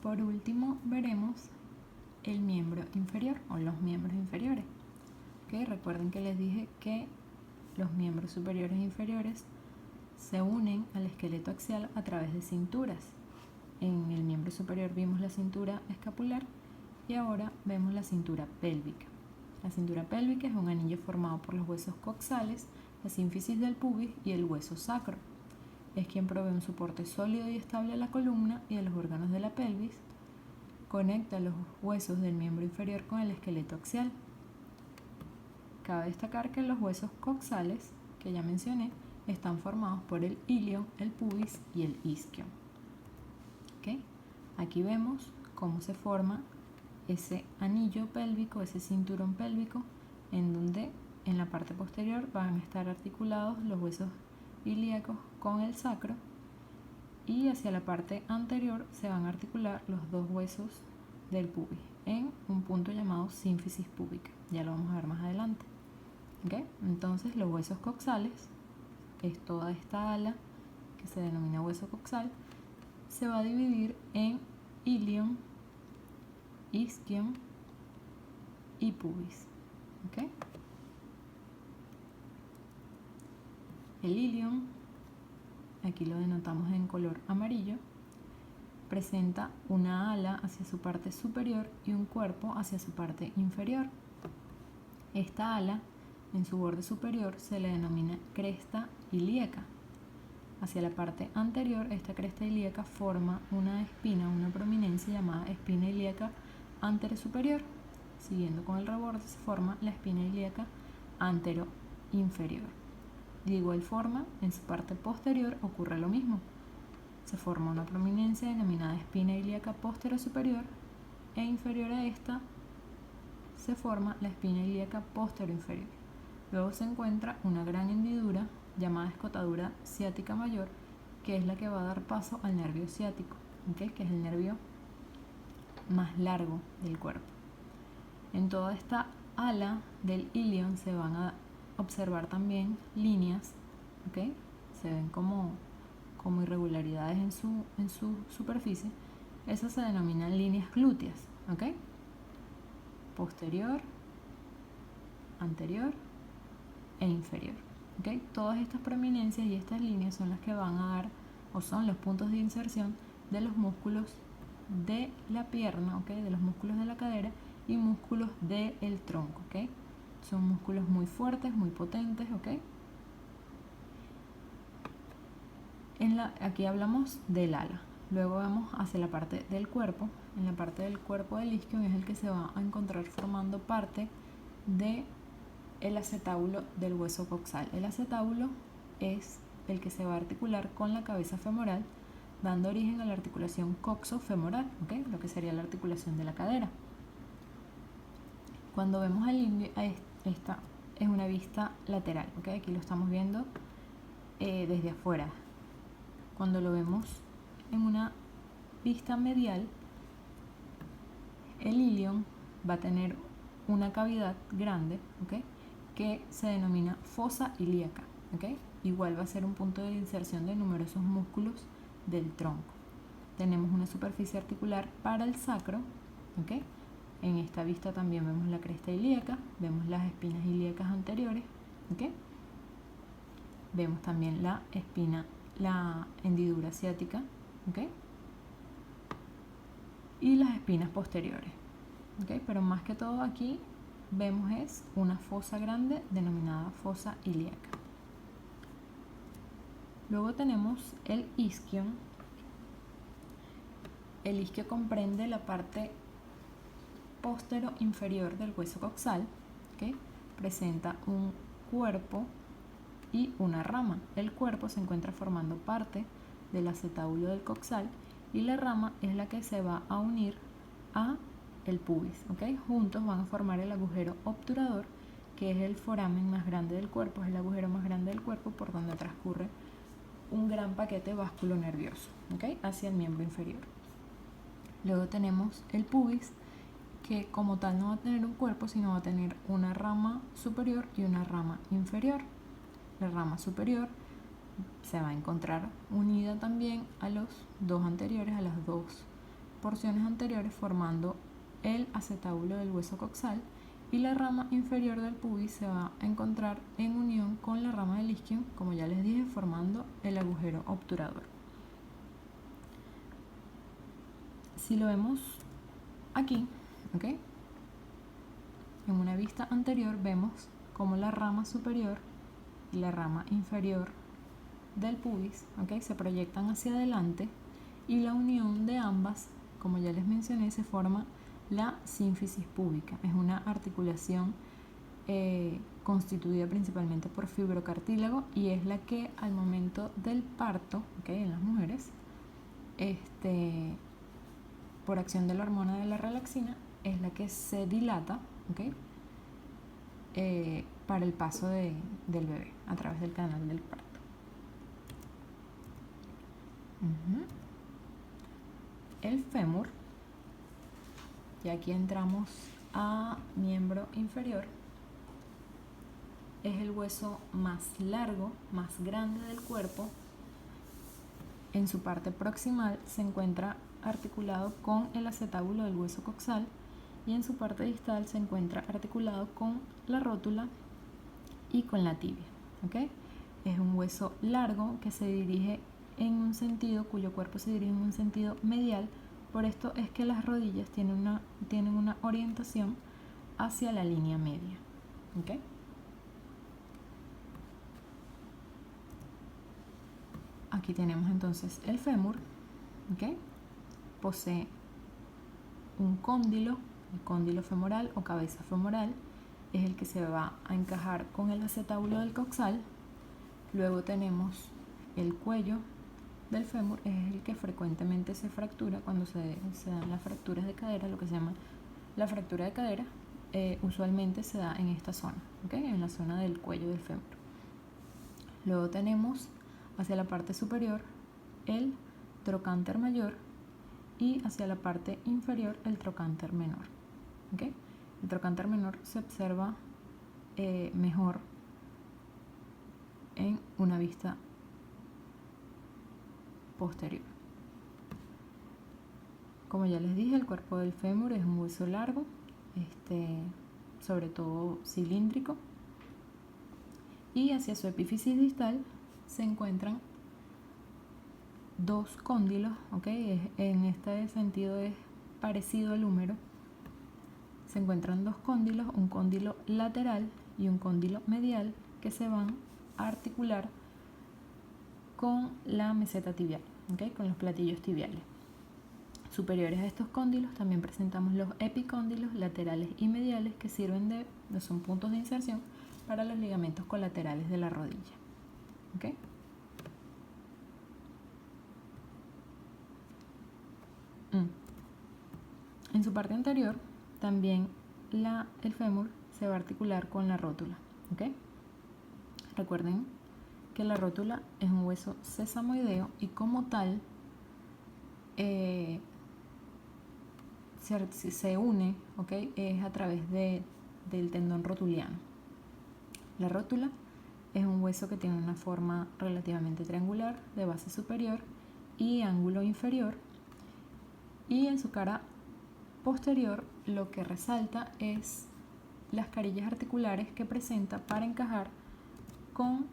por último veremos el miembro inferior o los miembros inferiores. ¿Okay? Recuerden que les dije que los miembros superiores e inferiores se unen al esqueleto axial a través de cinturas. En el miembro superior vimos la cintura escapular y ahora vemos la cintura pélvica. La cintura pélvica es un anillo formado por los huesos coxales, la sínfisis del pubis y el hueso sacro. Es quien provee un soporte sólido y estable a la columna y a los órganos de la pelvis. Conecta los huesos del miembro inferior con el esqueleto axial. Cabe destacar que los huesos coxales, que ya mencioné, están formados por el ilion, el pubis y el isquion. ¿Okay? Aquí vemos cómo se forma ese anillo pélvico, ese cinturón pélvico, en donde en la parte posterior van a estar articulados los huesos ilíacos con el sacro y hacia la parte anterior se van a articular los dos huesos del pubis en un punto llamado sínfisis púbica. Ya lo vamos a ver más adelante. ¿Okay? Entonces los huesos coxales es toda esta ala que se denomina hueso coxal, se va a dividir en ilion, isquion y pubis. ¿Okay? El ilion, aquí lo denotamos en color amarillo, presenta una ala hacia su parte superior y un cuerpo hacia su parte inferior. Esta ala en su borde superior se le denomina cresta ilíaca. Hacia la parte anterior, esta cresta ilíaca forma una espina, una prominencia llamada espina ilíaca anterosuperior. Siguiendo con el reborde se forma la espina ilíaca anteroinferior. De igual forma, en su parte posterior ocurre lo mismo. Se forma una prominencia denominada espina ilíaca posterosuperior e inferior a esta se forma la espina ilíaca posteroinferior. Luego se encuentra una gran hendidura llamada escotadura ciática mayor, que es la que va a dar paso al nervio ciático, ¿okay? Que es el nervio más largo del cuerpo. En toda esta ala del ilion se van a observar también líneas, ¿okay? Se ven como irregularidades en su superficie. Esas se denominan líneas glúteas, ¿okay? Posterior, anterior e inferior. ¿Okay? Todas estas prominencias y estas líneas son las que van a dar o son los puntos de inserción de los músculos de la pierna, ¿okay? De los músculos de la cadera y músculos del tronco. ¿Okay? Son músculos muy fuertes, muy potentes. ¿Okay? Aquí hablamos del ala. Luego vamos hacia la parte del cuerpo. En la parte del cuerpo del isquion es el que se va a encontrar formando parte de el acetábulo del hueso coxal. El acetábulo es el que se va a articular con la cabeza femoral, dando origen a la articulación coxofemoral, ¿okay? Lo que sería la articulación de la cadera. Cuando vemos al indio, esta es una vista lateral, ¿okay? Aquí lo estamos viendo desde afuera. Cuando lo vemos en una vista medial, el ilion va a tener una cavidad grande, ¿okay? Que se denomina fosa ilíaca. ¿Okay? Igual va a ser un punto de inserción de numerosos músculos del tronco. Tenemos una superficie articular para el sacro. ¿Okay? En esta vista también vemos la cresta ilíaca, vemos las espinas ilíacas anteriores. ¿Okay? Vemos también la hendidura ciática. ¿Okay? Y las espinas posteriores. ¿Okay? Pero más que todo aquí vemos es una fosa grande denominada fosa ilíaca. Luego tenemos el isquion. El isquio comprende la parte postero inferior del hueso coxal, ¿okay? Presenta un cuerpo y una rama. El cuerpo se encuentra formando parte del acetábulo del coxal y la rama es la que se va a unir a el pubis, ¿okay? Juntos van a formar el agujero obturador, que es el foramen más grande del cuerpo, es el agujero más grande del cuerpo por donde transcurre un gran paquete vasculonervioso, ¿okay? Hacia el miembro inferior. Luego tenemos el pubis, que como tal no va a tener un cuerpo, sino va a tener una rama superior y una rama inferior. La rama superior se va a encontrar unida también a los dos anteriores, a las dos porciones anteriores formando el acetábulo del hueso coxal, y la rama inferior del pubis se va a encontrar en unión con la rama del isquion, como ya les dije, formando el agujero obturador. Si lo vemos aquí, ¿ok? En una vista anterior vemos como la rama superior y la rama inferior del pubis, ¿ok?, se proyectan hacia adelante, y la unión de ambas, como ya les mencioné, se forma la sínfisis púbica. Es una articulación constituida principalmente por fibrocartílago, y es la que al momento del parto, ¿okay?, en las mujeres, por acción de la hormona de la relaxina, es la que se dilata, ¿okay?, para el paso del bebé a través del canal del parto. El fémur, y aquí entramos a miembro inferior, es el hueso más largo, más grande del cuerpo. En su parte proximal se encuentra articulado con el acetábulo del hueso coxal, y en su parte distal se encuentra articulado con la rótula y con la tibia, ¿okay? Es un hueso largo que se dirige en un sentido, cuyo cuerpo se dirige en un sentido medial. Por esto es que las rodillas tienen una orientación hacia la línea media, ¿okay? Aquí tenemos entonces el fémur, ¿okay? Posee un cóndilo, el cóndilo femoral o cabeza femoral, es el que se va a encajar con el acetábulo del coxal. Luego tenemos el cuello del fémur, es el que frecuentemente se fractura cuando se dan las fracturas de cadera, lo que se llama la fractura de cadera. Usualmente se da en esta zona, ¿okay?, en la zona del cuello del fémur. Luego tenemos hacia la parte superior el trocánter mayor, y hacia la parte inferior el trocánter menor, ¿okay? El trocánter menor se observa mejor en una vista posterior. Como ya les dije, el cuerpo del fémur es un hueso largo, sobre todo cilíndrico, y hacia su epífisis distal se encuentran dos cóndilos, ¿okay? En este sentido es parecido al húmero. Se encuentran dos cóndilos, un cóndilo lateral y un cóndilo medial, que se van a articular con la meseta tibial, ¿okay?, con los platillos tibiales. Superiores a estos cóndilos también presentamos los epicóndilos laterales y mediales, que son puntos de inserción para los ligamentos colaterales de la rodilla, ¿okay? En su parte anterior también el fémur se va a articular con la rótula, ¿okay? Recuerden que la rótula es un hueso sesamoideo, y como tal se une, ¿okay?, es a través del tendón rotuliano. La rótula es un hueso que tiene una forma relativamente triangular, de base superior y ángulo inferior, y en su cara posterior lo que resalta es las carillas articulares que presenta para encajar con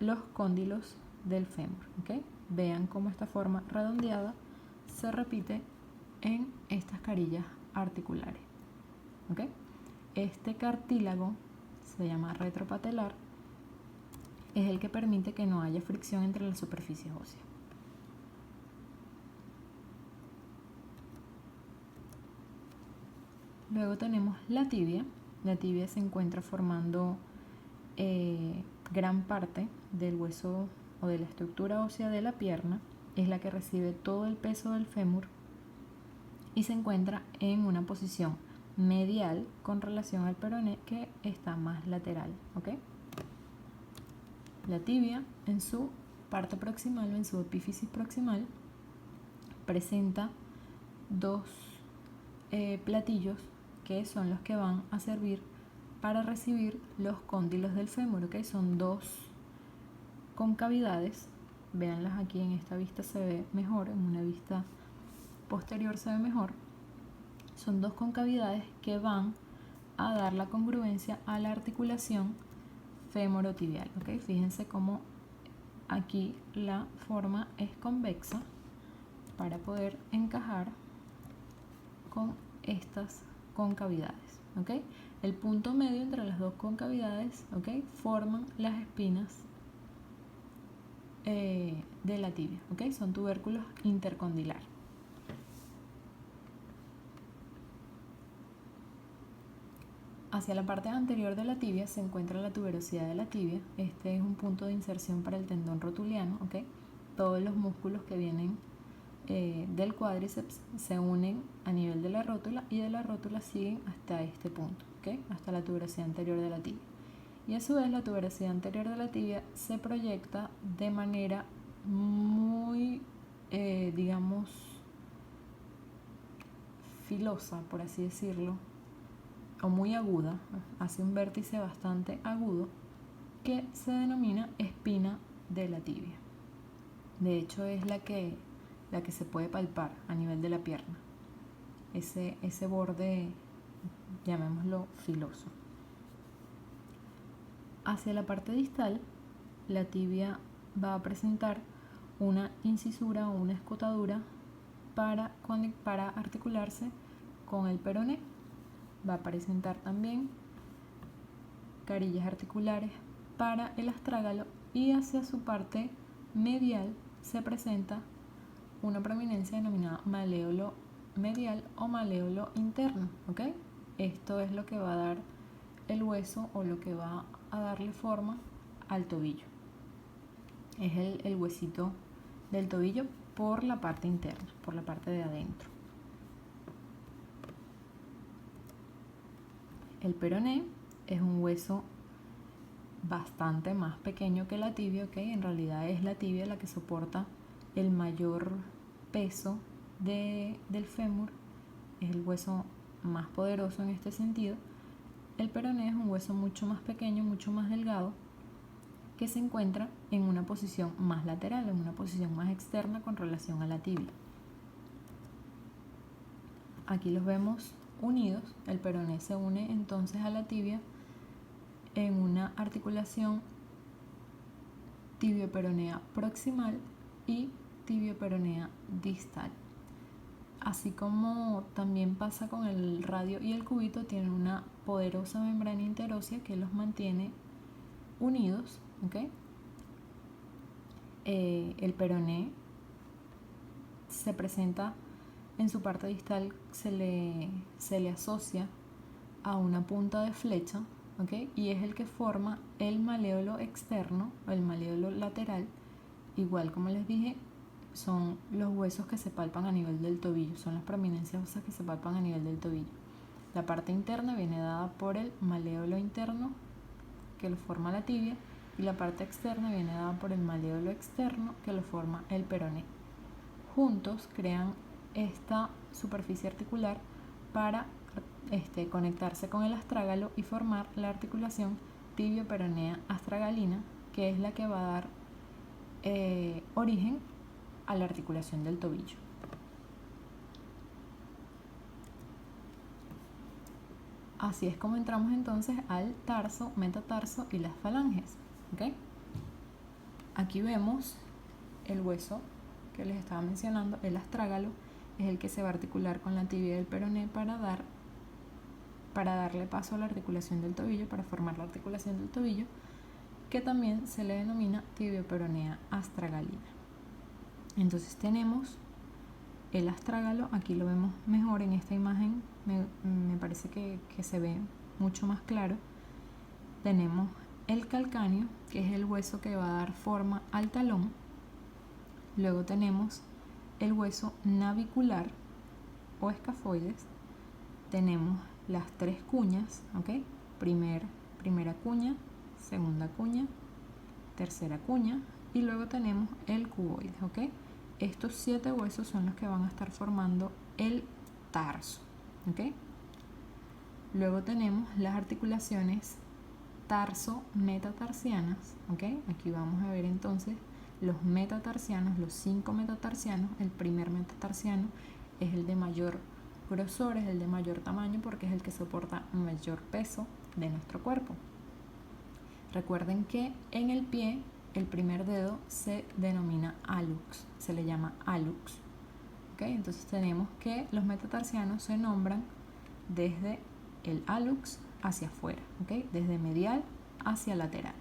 los cóndilos del fémur, ¿okay? Vean cómo esta forma redondeada se repite en estas carillas articulares, ¿okay? Este cartílago se llama retropatelar, es el que permite que no haya fricción entre las superficies óseas. Luego tenemos la tibia. La tibia se encuentra formando gran parte del hueso o de la estructura ósea de la pierna. Es la que recibe todo el peso del fémur y se encuentra en una posición medial con relación al peroné, que está más lateral, ¿okay? La tibia, en su parte proximal o en su epífisis proximal, presenta dos platillos que son los que van a servir para recibir los cóndilos del fémur, ¿okay? Son dos concavidades. Véanlas aquí en esta vista, se ve mejor en una vista posterior se ve mejor, son dos concavidades que van a dar la congruencia a la articulación femorotibial, ¿ok? Fíjense cómo aquí la forma es convexa para poder encajar con estas concavidades, ¿ok? El punto medio entre las dos concavidades, ¿ok?, forman las espinas de la tibia, ¿ok? Son tubérculos intercondilares. Hacia la parte anterior de la tibia se encuentra la tuberosidad de la tibia. Este es un punto de inserción para el tendón rotuliano, ¿ok? Todos los músculos que vienen del cuádriceps se unen a nivel de la rótula y de la rótula siguen hasta este punto, ¿ok? Hasta la tuberosidad anterior de la tibia. Y a su vez la tuberosidad anterior de la tibia se proyecta de manera muy, digamos, filosa, por así decirlo, o muy aguda, hace un vértice bastante agudo que se denomina espina de la tibia. De hecho es la que se puede palpar a nivel de la pierna, ese borde, llamémoslo filoso. Hacia la parte distal, la tibia va a presentar una incisura o una escotadura para articularse con el peroné. Va a presentar también carillas articulares para el astrágalo y hacia su parte medial se presenta una prominencia denominada maléolo medial o maléolo interno, ¿ok? Esto es lo que va a dar el hueso o lo que va a darle forma al tobillo. Es el huesito del tobillo por la parte interna, por la parte de adentro. El peroné es un hueso bastante más pequeño que la tibia, ¿ok? En realidad es la tibia la que soporta el mayor peso del fémur, es el hueso más poderoso en este sentido. El peroné es un hueso mucho más pequeño, mucho más delgado, que se encuentra en una posición más lateral, en una posición más externa con relación a la tibia. Aquí los vemos unidos. El peroné se une entonces a la tibia en una articulación tibio-peronea proximal y tibio-peronea distal. Así como también pasa con el radio y el cúbito, tienen una poderosa membrana interósea que los mantiene unidos, ¿ok? El peroné se presenta en su parte distal, se le asocia a una punta de flecha, ¿ok? Y es el que forma el maléolo externo o el maléolo lateral. Igual como les dije, son los huesos que se palpan a nivel del tobillo, son las prominencias óseas que se palpan a nivel del tobillo. La parte interna viene dada por el maléolo interno que lo forma la tibia y la parte externa viene dada por el maléolo externo que lo forma el peroné. Juntos crean esta superficie articular para conectarse con el astrágalo y formar la articulación tibio-peronea astragalina, que es la que va a dar origen a la articulación del tobillo. Así es como entramos entonces al tarso, metatarso y las falanges, ¿ok? Aquí vemos el hueso que les estaba mencionando, el astrágalo, es el que se va a articular con la tibia del peroné para darle paso a la articulación del tobillo, para formar la articulación del tobillo, que también se le denomina tibio-peronea astragalina. Entonces tenemos el astrágalo, aquí lo vemos mejor en esta imagen, me parece que se ve mucho más claro. Tenemos el calcáneo, que es el hueso que va a dar forma al talón. Luego tenemos el hueso navicular o escafoides. Tenemos las tres cuñas, ¿ok? Primera cuña, segunda cuña, tercera cuña, y luego tenemos el cuboide, ¿ok? Estos 7 huesos son los que van a estar formando el tarso, ¿ok? Luego tenemos las articulaciones tarso-metatarsianas, ¿ok? Aquí vamos a ver entonces los metatarsianos, los 5 metatarsianos. El primer metatarsiano es el de mayor grosor, es el de mayor tamaño porque es el que soporta mayor peso de nuestro cuerpo. Recuerden que en el pie el primer dedo se denomina hallux, se le llama hallux. ¿Okay? Entonces tenemos que los metatarsianos se nombran desde el hallux hacia afuera, ¿okay? Desde medial hacia lateral.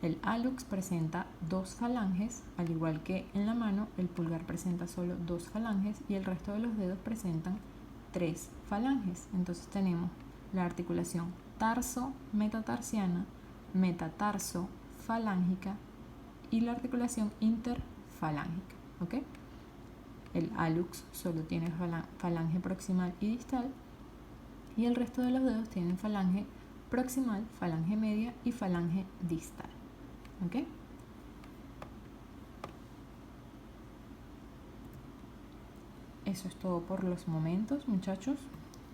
El hallux presenta 2 falanges, al igual que en la mano el pulgar presenta solo 2 falanges y el resto de los dedos presentan 3 falanges. Entonces tenemos la articulación tarso-metatarsiana, metatarso-falángica y la articulación interfalángica. ¿Okay? El hallux solo tiene falange proximal y distal y el resto de los dedos tienen falange proximal, falange media y falange distal. ¿Okay? Eso es todo por los momentos, muchachos.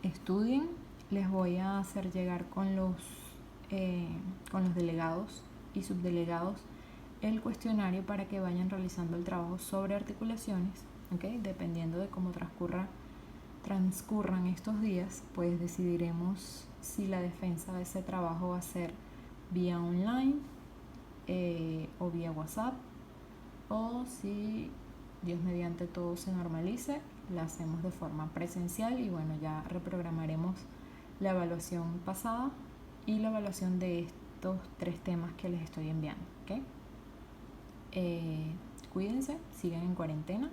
Estudien. Les voy a hacer llegar con los delegados y subdelegados el cuestionario para que vayan realizando el trabajo sobre articulaciones. ¿Okay? Dependiendo de cómo transcurran estos días, pues decidiremos si la defensa de ese trabajo va a ser vía online o vía WhatsApp, o si Dios mediante todo se normalice, la hacemos de forma presencial y bueno, ya reprogramaremos la evaluación pasada y la evaluación de estos 3 temas que les estoy enviando. ¿Okay? Cuídense, sigan en cuarentena.